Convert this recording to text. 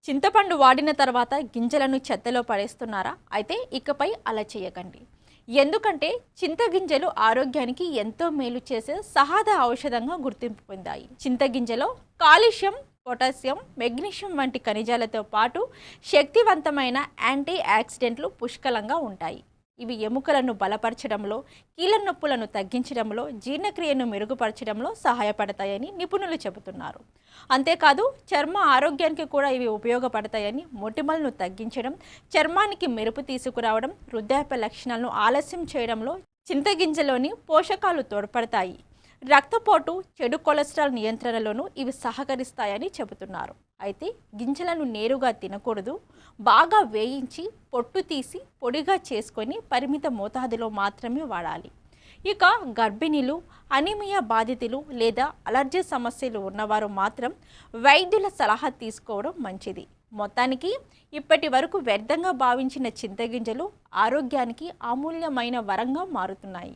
చింతపండు వాడిన తర్వాత గింజలను చెత్తలో పడేస్తున్నారా? అయితే ఇకపై అలా చేయకండి. ఎందుకంటే చింతగింజలు ఆరోగ్యానికి ఎంతో మేలు చేసే సహజ ఔషధంగా గుర్తింపు పొందాయి. చింతగింజలో కాల్షియం, పొటాషియం, మెగ్నీషియం వంటి ఖనిజాలతో పాటు శక్తివంతమైన యాంటీ ఆక్సిడెంట్లు పుష్కలంగా ఉంటాయి. ఇవి ఎముకలను బలపరచడంలో, కీళ్ళ నొప్పులను తగ్గించడంలో, జీర్ణక్రియను మెరుగుపరచడంలో సహాయపడతాయని నిపుణులు చెబుతున్నారు. అంతేకాదు చర్మ ఆరోగ్యానికి కూడా ఇవి ఉపయోగపడతాయని, మొటిమలను తగ్గించడం, చర్మానికి మెరుపు తీసుకురావడం, వృద్ధాప్య లక్షణాలను ఆలస్యం చేయడంలో చింతగింజలోని పోషకాలు తోడ్పడతాయి. రక్తపోటు, చెడు కొలెస్ట్రాల్ నియంత్రణలోనూ ఇవి సహకరిస్తాయని చెబుతున్నారు. అయితే గింజలను నేరుగా తినకూడదు. బాగా వేయించి పొట్టు తీసి పొడిగా చేసుకొని పరిమిత మోతాదులో మాత్రమే వాడాలి. ఇక గర్భిణీలు, అనీమియా బాధితులు లేదా అలర్జీ సమస్యలు ఉన్నవారు మాత్రం వైద్యుల సలహా తీసుకోవడం మంచిది. మొత్తానికి ఇప్పటి వరకు వ్యర్థంగా భావించిన చింతగింజలు ఆరోగ్యానికి అమూల్యమైన వరంగా మారుతున్నాయి.